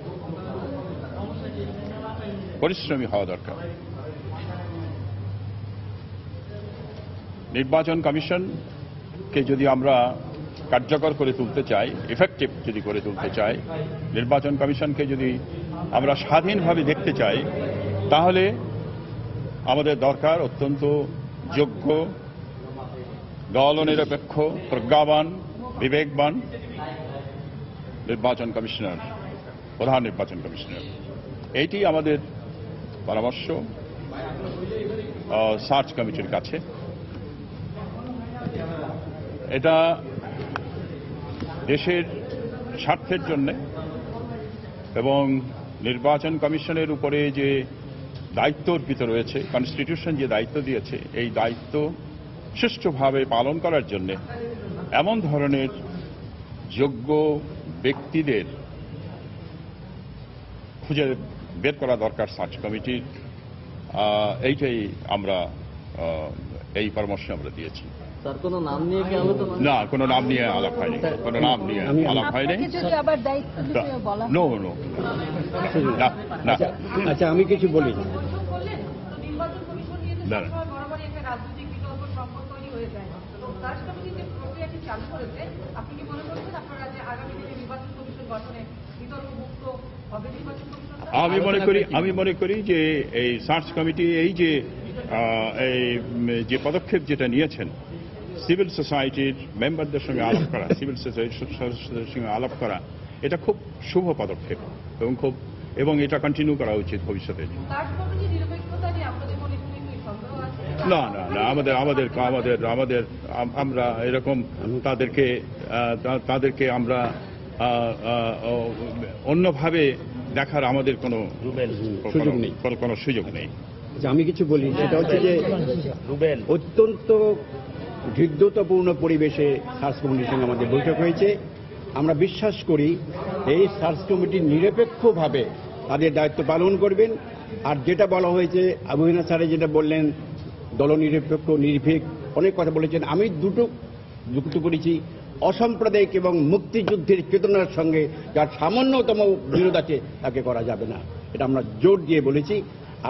পরিশ্রমী হওয়া দরকার। নির্বাচন কমিশনকে যদি আমরা কার্যকর করে তুলতে চাই, এফেক্টিভ যদি করে তুলতে চাই, নির্বাচন কমিশনকে যদি আমরা স্বাধীনভাবে দেখতে চাই, তাহলে আমাদের দরকার অত্যন্ত যোগ্য, দলনিরপেক্ষ, প্রজ্ঞাবান, বিবেকবান নির্বাচন কমিশনার, প্রধান নির্বাচন কমিশনার। এইটি আমাদের পরামর্শ সার্চ কমিটির কাছে। এটা দেশের স্বার্থের জন্যে এবং নির্বাচন কমিশনের উপরে যে দায়িত্ব অর্পিত রয়েছে, কনস্টিটিউশন যে দায়িত্ব দিয়েছে, এই দায়িত্ব সুষ্ঠুভাবে পালন করার জন্যে এমন ধরনের যোগ্য ব্যক্তিদের খুঁজে বের করা দরকার সার্চ কমিটির। এইটাই আমরা এই পরামর্শ আমরা দিয়েছি। তার কোনো নাম নিয়ে কি আলোচনা? না, কোনো নাম নিয়ে আলাপ হয়নি, কোনো নাম নিয়ে আলাপ হয়নি। নো নো না না। আচ্ছা, আমি কিছু বলি। না আমি মনে করি যে এই সার্চ কমিটি এই যে পদক্ষেপ যেটা নিয়েছেন, সিভিল সোসাইটির মেম্বারদের সঙ্গে আলাপ করা, সিভিল সোসাইটির সদস্যদের সঙ্গে আলাপ করা, এটা খুব শুভ পদক্ষেপ এবং এটা কন্টিনিউ করা উচিত ভবিষ্যতে। না না না, আমরা এরকম তাদেরকে আমরা অন্যভাবে দেখার আমাদের কোনো সুযোগ নেই। আমি কিছু বলি, সেটা হচ্ছে যে অত্যন্ত হৃদ্যতাপূর্ণ পরিবেশে সার্চ কমিটির সঙ্গে আমাদের বৈঠক হয়েছে। আমরা বিশ্বাস করি এই সার্চ কমিটি নিরপেক্ষভাবে তাদের দায়িত্ব পালন করবেন। আর যেটা বলা হয়েছে, আবুহিনা স্যারে যেটা বললেন, দলনিরপেক্ষ নির্ভীক অনেক কথা বলেছেন, আমি দুটো যুক্ত করেছি। অসাম্প্রদায়িক এবং মুক্তিযুদ্ধের চেতনার সঙ্গে যার সামান্যতম বিরোধ আছে তাকে করা যাবে না, এটা আমরা জোর দিয়ে বলেছি।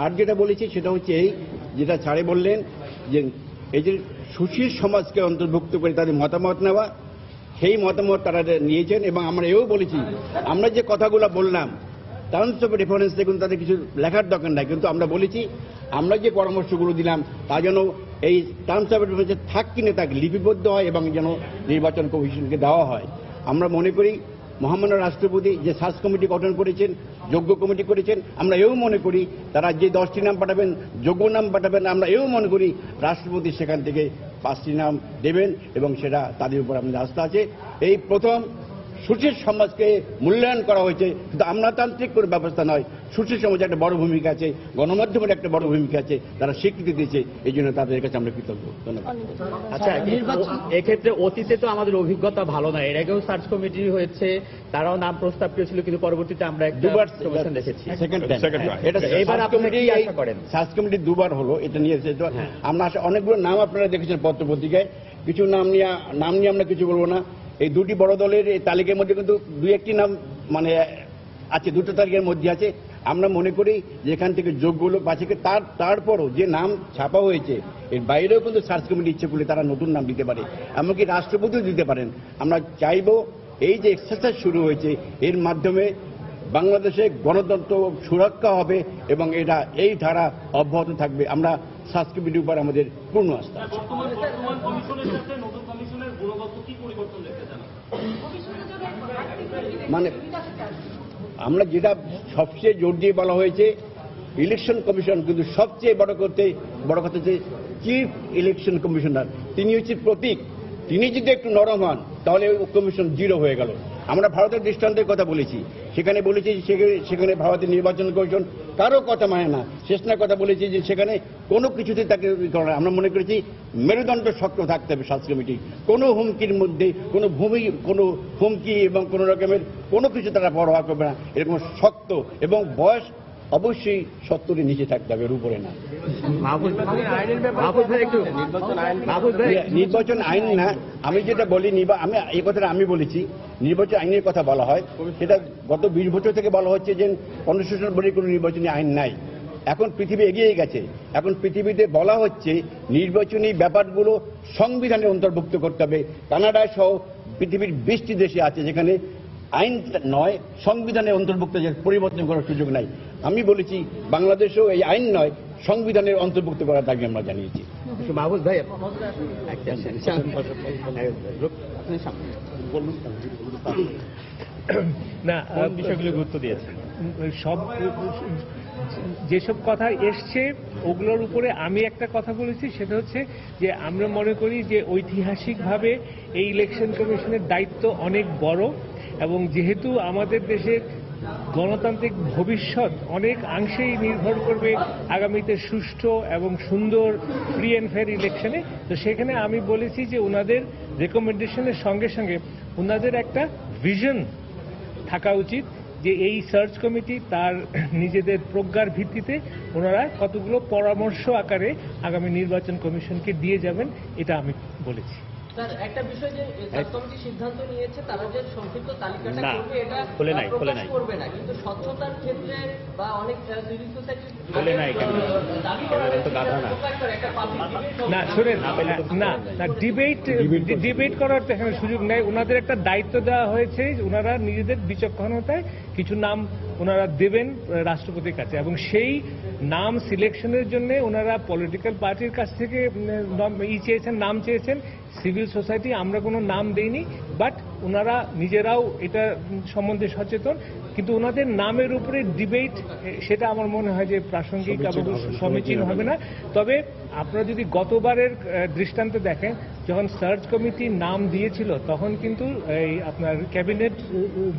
আর যেটা বলেছি সেটা হচ্ছে এই, যেটা স্যারে বললেন যে এই যে সুশীল সমাজকে অন্তর্ভুক্ত করে তাদের মতামত নেওয়া, সেই মতামত তারা নিয়েছেন। এবং আমরা এও বলেছি, আমরা যে কথাগুলো বললাম টার্মস অফ রেফারেন্স দেখুন, তাদের কিছু লেখার দরকার নাই, কিন্তু আমরা বলেছি আমরা যে পরামর্শগুলো দিলাম তা যেন এই টার্মস অফ রেফারেন্সে থাক কিনে তাকে লিপিবদ্ধ হয় এবং যেন নির্বাচন কমিশনকে দেওয়া হয়। আমরা মনে করি মহামান্য রাষ্ট্রপতি যে সার্চ কমিটি গঠন করেছেন, যোগ্য কমিটি করেছেন, আমরা এও মনে করি তারা যে 10টি নাম পাঠাবেন, যোগ্য নাম পাঠাবেন, আমরা এও মনে করি রাষ্ট্রপতি সেখান থেকে 5টি নাম দেবেন এবং সেটা তাদের উপর আমাদের আস্থা আছে। এই প্রথম সুশীল সমাজকে মূল্যায়ন করা হয়েছে, কিন্তু আমলাতান্ত্রিক কোনো ব্যবস্থা নয়। সুশীল সমাজের একটা বড় ভূমিকা আছে, গণমাধ্যমের একটা বড় ভূমিকা আছে, তারা স্বীকৃতি দিয়েছে, এই জন্য তাদের কাছে আমরা কৃতজ্ঞ। ধন্যবাদ। আচ্ছা, এক্ষেত্রে অতীতে তো আমাদের অভিজ্ঞতা ভালো নয়, এর আগেও সার্চ কমিটি হয়েছে, তারাও নাম প্রস্তাব করেছিল, কিন্তু পরবর্তীতে আমরা দুবার কমিশন দেখেছি। এবার আপনারা কি আশা করেন? সার্চ কমিটি দুবার হলো, এটা নিয়ে আমরা অনেকগুলো নাম আপনারা দেখেছেন পত্র পত্রিকায়, কিছু নাম নিয়ে আমরা কিছু বলবো না। এই দুটি বড় দলের এই তালিকার মধ্যে কিন্তু 2-1টি নাম মানে আছে, দুটো তালিকার মধ্যে আছে। আমরা মনে করি যে এখান থেকে যোগ্য লোক আছে, তারপরও যে নাম ছাপা হয়েছে এর বাইরেও কিন্তু সার্চ কমিটি ইচ্ছে করলে তারা নতুন নাম দিতে পারে, এমনকি রাষ্ট্রপতিও দিতে পারেন। আমরা চাইব এই যে এক্সারসাইজ শুরু হয়েছে এর মাধ্যমে বাংলাদেশে গণতন্ত্র সুরক্ষা হবে এবং এটা এই ধারা অব্যাহত থাকবে। আমরা সার্চ কমিটির উপর আমাদের পূর্ণ আস্থা আছে। মানে আমরা যেটা সবচেয়ে জোর দিয়ে বলা হয়েছে, ইলেকশন কমিশন কিন্তু সবচেয়ে বড় কথা হচ্ছে চিফ ইলেকশন কমিশনার, তিনি হচ্ছে প্রতীক। তিনি যদি একটু নরম হন তাহলে কমিশন জিরো হয়ে গেল। আমরা ভারতের দৃষ্টান্তের কথা বলেছি, সেখানে বলেছি সেখানে ভারতের নির্বাচন কমিশন কারো কথা মানে না। শেষনার কথা বলেছি যে সেখানে কোনো কিছুতে তাকে আমরা মনে করেছি মেরুদণ্ড শক্ত থাকতে হবে সার্চ কমিটি। কোনো হুমকির মধ্যে কোনো হুমকি এবং কোনো রকমের কোনো কিছু তারা পরোয়া করবে না, এরকম শক্ত এবং বয়স অবশ্যই 70-এর নিচে থাকতে হবে, এর উপরে না। নির্বাচন আইন না, আমি যেটা বলি, আমি এই কথাটা আমি বলেছি, নির্বাচন আইনের কথা বলা হয়, সেটা গত 20 বছর থেকে বলা হচ্ছে যে কনস্টিটিউশন বলে কোনো নির্বাচনী আইন নাই। এখন পৃথিবী এগিয়ে গেছে, এখন পৃথিবীতে বলা হচ্ছে নির্বাচনী ব্যাপারগুলো সংবিধানে অন্তর্ভুক্ত করতে হবে। কানাডায় সহ পৃথিবীর 20টি দেশে আছে যেখানে আইন নয়, সংবিধানে অন্তর্ভুক্ত, পরিবর্তন করার সুযোগ নাই। আমি বলেছি বাংলাদেশেও এই আইন নয়, সংবিধানের অন্তর্ভুক্ত করার দাবি আমরা জানিয়েছি। মাহবুব ভাই, না, বিষয়গুলো গুরুত্ব দিয়েছেন। সব যেসব কথা এসছে ওগুলোর উপরে আমি একটা কথা বলেছি, সেটা হচ্ছে যে আমরা মনে করি যে ঐতিহাসিকভাবে এই ইলেকশন কমিশনের দায়িত্ব অনেক বড়, এবং যেহেতু আমাদের দেশের গণতান্ত্রিক ভবিষ্যৎ অনেক অংশেই নির্ভর করবে আগামীতে সুষ্ঠু এবং সুন্দর ফ্রি অ্যান্ড ফেয়ার ইলেকশনে, তো সেখানে আমি বলেছি যে ওনাদের রেকমেন্ডেশনের সঙ্গে সঙ্গে ওনাদের একটা ভিশন থাকা উচিত যে এই সার্চ কমিটি তার নিজেদের প্রজ্ঞার ভিত্তিতে ওনারা কতগুলো পরামর্শ আকারে আগামী নির্বাচন কমিশনকে দিয়ে যাবেন, এটা আমি বলেছি। একটা বিষয় যে কমিটি সিদ্ধান্ত নিয়েছে তারা যে সংক্ষিপ্ত তালিকাটা করবে এটা খোলে নাই করবে না, কিন্তু স্বচ্ছতার ক্ষেত্রে বা অনেক সিভিল সোসাইটি খোলে নাই কেন তো গাধা না শুনেন না না ডিবেট করার তো এখানে সুযোগ নেই। ওনাদের একটা দায়িত্ব দেওয়া হয়েছে, ওনারা নিজেদের বিচক্ষণতায় কিছু নাম ওনারা দেবেন রাষ্ট্রপতির কাছে, এবং সেই নাম সিলেকশনের জন্য ওনারা পলিটিক্যাল পার্টির কাছ থেকে নাম চেয়েছেন। সিভিল সোসাইটি আমরা কোনো নাম দেইনি, বাট ওনারা নিজেরাও এটা সম্বন্ধে সচেতন, কিন্তু ওনাদের নামের উপরে ডিবেট সেটা আমার মনে হয় যে প্রাসঙ্গিক এবং সমীচীন হবে না। তবে আপনারা যদি গতবারের দৃষ্টান্ত দেখেন, যখন সার্চ কমিটি নাম দিয়েছিল তখন কিন্তু এই আপনার ক্যাবিনেট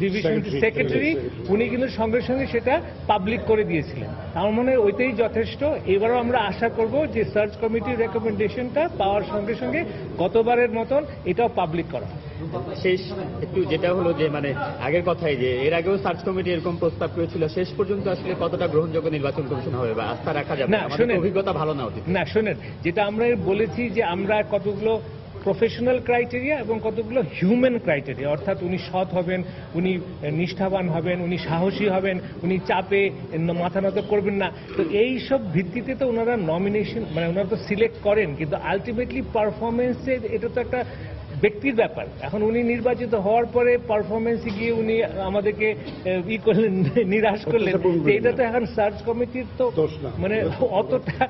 ডিভিশন সেক্রেটারি উনি কিন্তু সঙ্গে সঙ্গে সেটা পাবলিক করে দিয়েছিলেন। আমার মনে হয় ওইটাই যথেষ্ট। এবারও আমরা আশা করব যে সার্চ কমিটির রেকমেন্ডেশনটা পাওয়ার সঙ্গে সঙ্গে গতবারের মতন এটাও পাবলিক করা। শেষ একটু যেটা হলো যে মানে আগের কথাই যে এর আগেও সার্চ কমিটি এরকম প্রস্তাব করেছিল, শেষ পর্যন্ত আসলে কতটা গ্রহণযোগ্য নির্বাচন কমিশন হবে বা আস্থা রাখা যাবে? না শুনেন, অভিজ্ঞতা ভালো না অতীত। না শুনেন, যেটা আমরা বলেছি যে আমরা কতগুলো প্রফেশনাল ক্রাইটেরিয়া এবং কতগুলো হিউম্যান ক্রাইটেরিয়া, অর্থাৎ উনি সৎ হবেন, উনি নিষ্ঠাবান হবেন, উনি সাহসী হবেন, উনি চাপে মাথা নত করবেন না। তো এই সব ভিত্তিতে তো ওনারা নমিনেশন মানে ওনারা তো সিলেক্ট করেন, কিন্তু আলটিমেটলি পারফরমেন্সে এটা তো একটা ব্যক্তির ব্যাপার। এখন উনি নির্বাচিত হওয়ার পরে পারফরমেন্সে গিয়ে উনি আমাদেরকে করলেন, নিরাশ করলেন, এটা তো এখন সার্চ কমিটির তো মানে অতটা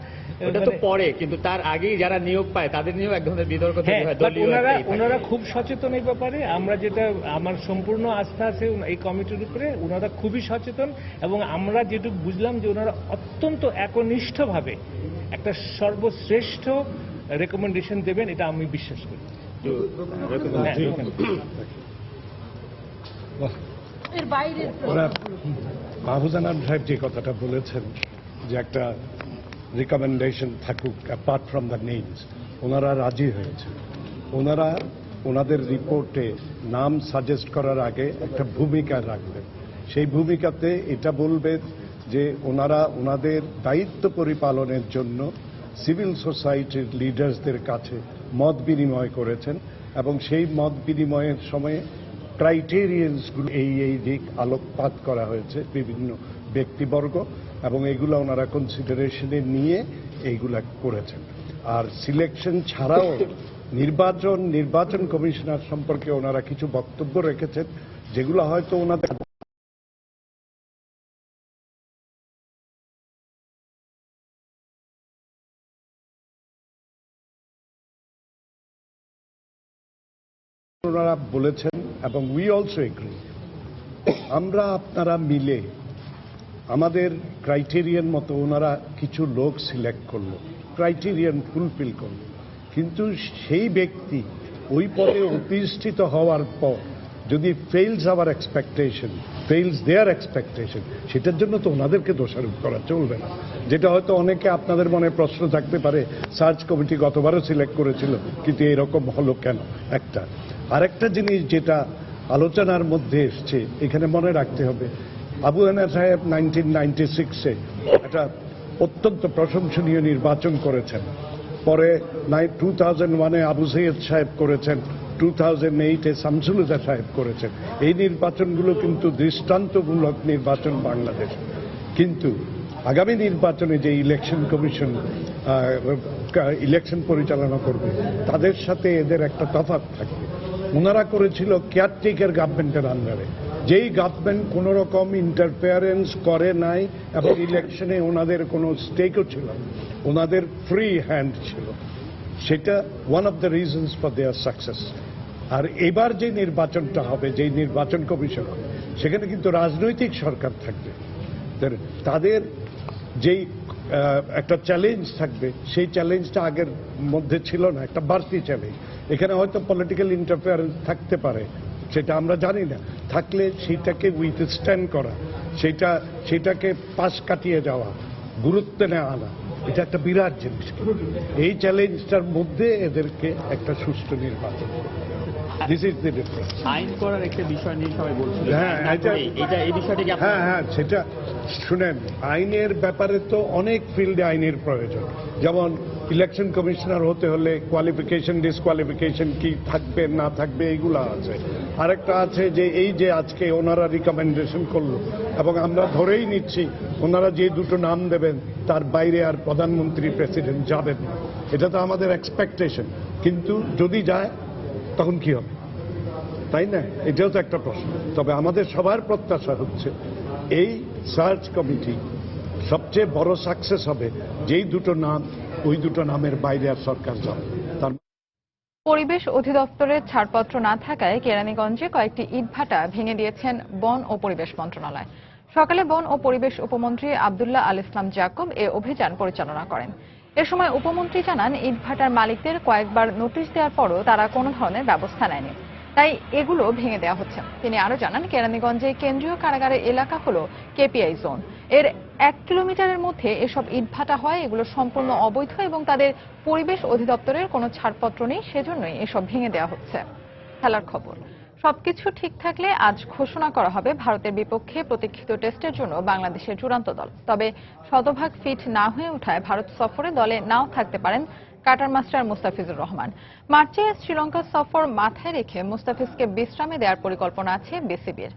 ওটা তো পরে, কিন্তু তার আগেই যারা নিয়োগ পায় তাদের নিয়েও এক ধরনের বিতর্ক তৈরি হয়। ওনারা খুব সচেতন এই ব্যাপারে, আমরা যেটা আমার সম্পূর্ণ আস্থা আছে এই কমিটির উপরে, ওনারা খুবই সচেতন, এবং আমরা যেটুকু বুঝলাম যে ওনারা অত্যন্ত একনিষ্ঠভাবে একটা সর্বশ্রেষ্ঠ রেকমেন্ডেশন দেবেন, এটা আমি বিশ্বাস করি। মাহফুজানান সাহেব যে কথাটা বলেছেন যে একটা রিকমেন্ডেশন থাকুক অ্যাপার্ট ফ্রম দ্য নেমস, ওনারা রাজি হয়েছে। ওনারা ওনাদের রিপোর্টে নাম সাজেস্ট করার আগে একটা ভূমিকা রাখবেন। সেই ভূমিকাতে এটা বলবে যে ওনারা ওনাদের দায়িত্ব পরিপালনের জন্য সিভিল সোসাইটির লিডার্সদের কাছে মত বিনিময় করেছেন, এবং সেই মত বিনিময়ের সময়ে ক্রাইটেরিয়ান্সগুলো এই দিক আলোকপাত করা হয়েছে বিভিন্ন ব্যক্তিবর্গ, এবং এগুলো ওনারা কনসিডারেশনে নিয়ে এইগুলা করেছেন। আর সিলেকশন ছাড়াও নির্বাচন কমিশনার সম্পর্কে ওনারা কিছু বক্তব্য রেখেছেন, যেগুলো হয়তো ওনাদের ওনারা বলেছেন, এবং উই অলসো এগ্রি। আমরা আপনারা মিলে আমাদের ক্রাইটেরিয়ান মতো ওনারা কিছু লোক সিলেক্ট করলো, ক্রাইটেরিয়ান ফুলফিল করলো, কিন্তু সেই ব্যক্তি ওই পদে অধিষ্ঠিত হওয়ার পর যদি ফেইলস আওয়ার এক্সপেকটেশন, ফেইলস দেয়ার এক্সপেকটেশন, সেটার জন্য তো ওনাদেরকে দোষারোপ করা চলবে না। যেটা হয়তো অনেকে আপনাদের মনে প্রশ্ন থাকতে পারে, সার্চ কমিটি গতবারও সিলেক্ট করেছিল কিন্তু এরকম হলো কেন। একটা আরেকটা জিনিস যেটা আলোচনার মধ্যে এসছে, এখানে মনে রাখতে হবে, আবু হানা সাহেব 1996-এ একটা অত্যন্ত প্রশংসনীয় নির্বাচন করেছেন, পরে 2001-এ আবু সৈয়দ সাহেব করেছেন, 2008-এ শামসুল হুদা সাহেব করেছেন। এই নির্বাচনগুলো কিন্তু দৃষ্টান্তমূলক নির্বাচন বাংলাদেশ। কিন্তু আগামী নির্বাচনে যে ইলেকশন কমিশন ইলেকশন পরিচালনা করবে, তাদের সাথে এদের একটা তফাৎ থাকবে। ওনারা করেছিল কেয়ারটেকার গভর্নমেন্টের আন্ডারে, যেই গভর্নমেন্ট কোন রকম ইন্টারফেয়ারেন্স করে নাই, এবং ইলেকশনে ওনাদের কোনো স্টেকও ছিল, ওনাদের ফ্রি হ্যান্ড ছিল। সেটা one of the reasons for their success. আর এবার যে নির্বাচনটা হবে, যেই নির্বাচন কমিশন, সেখানে কিন্তু রাজনৈতিক সরকার থাকবে। তাদের যেই একটা চ্যালেঞ্জ থাকবে, সেই চ্যালেঞ্জটা আগের মধ্যে ছিল না, একটা বাড়তি চ্যালেঞ্জ। এখানে হয়তো পলিটিক্যাল ইন্টারফেয়ারেন্স থাকতে পারে, সেটা আমরা জানি না, থাকলে সেইটাকে উইথস্ট্যান্ড করা, সেটাকে পাশ কাটিয়ে যাওয়া, গুরুত্ব নেওয়া আনা, এটা একটা বিরাট জিনিস। এই চ্যালেঞ্জটার মধ্যে এদেরকে একটা সুষ্ঠু নির্বাচন করতে হবে। This is the difference. আইন করার একটা বিষয় নিয়ে সবাই বলছিল, হ্যাঁ এই বিষয়টা কি হ্যাঁ সেটা শুনেন, আইনের ব্যাপারে তো অনেক ফিল্ডে আইনের প্রয়োজন। যেমন ইলেকশন কমিশনার হতে হলে কোয়ালিফিকেশন ডিসকোয়ালিফিকেশন কি থাকবে না থাকবে এইগুলো আছে। আরেকটা আছে যে এই যে আজকে ওনারা রিকমেন্ডেশন করলো এবং আমরা ধরেই নিচ্ছি ওনারা যে দুটো নাম দেবেন তার বাইরে আর প্রধানমন্ত্রী প্রেসিডেন্ট যাবেন না, এটা তো আমাদের এক্সপেকটেশন। কিন্তু যদি যায় তখন কি হবে, তাই না? এটাও তো একটা প্রশ্ন। তবে আমাদের সবার প্রত্যাশা হচ্ছে এই সার্চ কমিটি সবচেয়ে বড় সাকসেস হবে যেই দুটো নাম, ওই দুটো নামের বাইরে আর সরকার যাবে। তার পরিবেশ অধিদপ্তরের ছাড়পত্র না থাকায় কেরানীগঞ্জে কয়েকটি ইটভাটা ভেঙে দিয়েছেন বন ও পরিবেশ মন্ত্রণালয়। সকালে বন ও পরিবেশ উপমন্ত্রী আব্দুল্লাহ আল ইসলাম জাকব এ অভিযান পরিচালনা করেন। এ সময় উপমন্ত্রী জানান, ইটভাটার মালিকদের কয়েকবার নোটিশ দেওয়ার পরও তারা কোনো ধরনের ব্যবস্থা নেয়নি, তাই এগুলো ভেঙে দেওয়া হচ্ছে। তিনি আরো জানান, কেরানীগঞ্জে কেন্দ্রীয় কারাগারের এলাকা হলো কেপিআই জোন। এর 1 কিলোমিটারের মধ্যে এসব ইটভাটা হয়, এগুলো সম্পূর্ণ অবৈধ এবং তাদের পরিবেশ অধিদপ্তরের কোনো ছাড়পত্র নেই, সেজন্যই এসব ভেঙে দেওয়া হচ্ছে। খেলার খবর। সবকিছু ঠিক থাকলে আজ ঘোষণা করা হবে ভারতের বিপক্ষে প্রতীক্ষিত টেস্টের জন্য বাংলাদেশের চূড়ান্ত দল। তবে শতভাগ ফিট না হয়ে ওঠায় ভারত সফরে দলে নাও থাকতে পারেন কাটার মাস্টার মুস্তাফিজুর রহমান। মার্চে শ্রীলঙ্কা সফর মাথায় রেখে মুস্তাফিজকে বিশ্রামে দেওয়ার পরিকল্পনা আছে বিসিবির।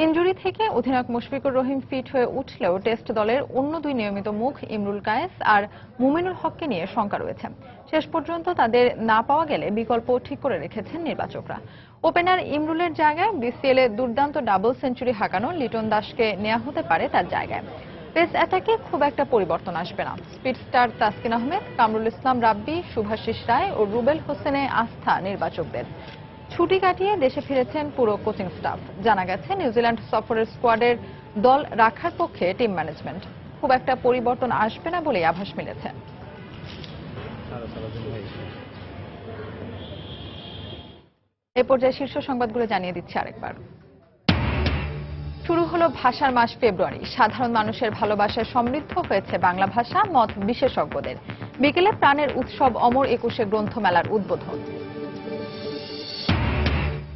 ইনজুরি থেকে অধিনায়ক মুশফিকুর রহিম ফিট হয়ে উঠলেও টেস্ট দলের অন্য দুই নিয়মিত মুখ ইমরুল কায়েস আর মুমিনুল হককে নিয়ে শঙ্কা রয়েছে। শেষ পর্যন্ত তাদের না পাওয়া গেলে বিকল্প ঠিক করে রেখেছেন নির্বাচকরা। ওপেনার ইমরুলের জায়গায় বিসিএলে দুর্দান্ত ডাবল সেঞ্চুরি হাঁকানো লিটন দাসকে নেওয়া হতে পারে তার জায়গায়। পেস অ্যাটাকে খুব একটা পরিবর্তন আসবে না। স্পিড স্টার তাসকিন আহমেদ, কামরুল ইসলাম রাব্বি, শুভাশিস রায় ও রুবেল হোসেনে আস্থা নির্বাচকদের। ছুটি কাটিয়ে দেশে ফিরেছেন পুরো কোচিং স্টাফ। জানা গেছে নিউজিল্যান্ড সফরের স্কোয়াডের দল রাখার পক্ষে টিম ম্যানেজমেন্ট। খুব একটা পরিবর্তন আসবে না বলে আভাস মিলেছে। এ পর্যায়ে শীর্ষ সংবাদগুলো জানিয়ে দিচ্ছি আরেকবার। শুরু হলো ভাষার মাস ফেব্রুয়ারি। সাধারণ মানুষের ভালোবাসায় সমৃদ্ধ হয়েছে বাংলা ভাষা, মত বিশেষজ্ঞদের। বিকেলে প্রাণের উৎসব অমর একুশে গ্রন্থমেলার উদ্বোধন।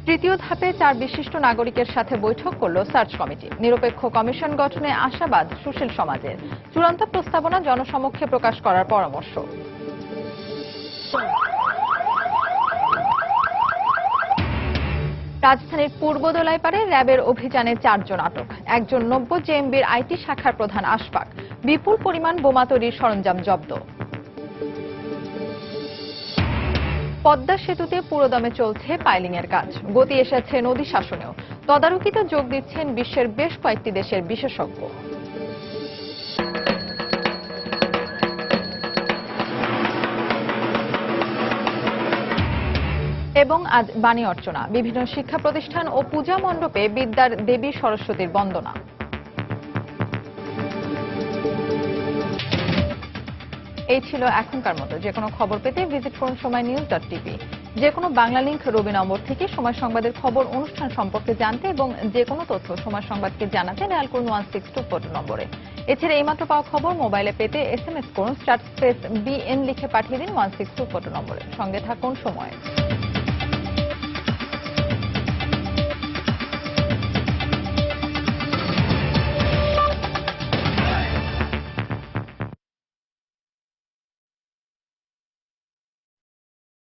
তৃতীয় ধাপে 4 বিশিষ্ট নাগরিকের সাথে বৈঠক করল সার্চ কমিটি। নিরপেক্ষ কমিশন গঠনে আশাবাদ সুশীল সমাজের। চূড়ান্ত প্রস্তাবনা জনসমক্ষে প্রকাশ করার পরামর্শ। রাজধানীর পূর্ব দোলাইপাড়ে র্যাবের অভিযানে 4 জন আটক। একজন 90 জেএমবির আইটি শাখার প্রধান আশফাক। বিপুল পরিমাণ বোমা তৈরির সরঞ্জাম জব্দ। পদ্মা সেতুতে পুরোদমে চলছে পাইলিং এর কাজ। গতি এসেছে নদী শাসনেও। তদারকিতে যোগ দিচ্ছেন বিশ্বের বেশ কয়েকটি দেশের বিশেষজ্ঞ। এবং আজ বাণী অর্চনা। বিভিন্ন শিক্ষা প্রতিষ্ঠান ও পূজা মণ্ডপে বিদ্যার দেবী সরস্বতীর বন্দনা। এই ছিল এখনকার মতো। যে কোনো খবর পেতে ভিজিট করুন সময়নিউজ.টিভি। যে কোনো বাংলা লিংক রবি নম্বর থেকে সময় সংবাদের খবর অনুষ্ঠান সম্পর্কে জানতে এবং যে কোনো তথ্য সময় সংবাদকে জানাতে ডায়াল করুন 16242 নম্বরে। এছাড়া এইমাত্র পাওয়া খবর মোবাইলে পেতে SMS করুন *BN লিখে পাঠিয়ে দিন 16242 নম্বরে। সঙ্গে থাকুন সময়।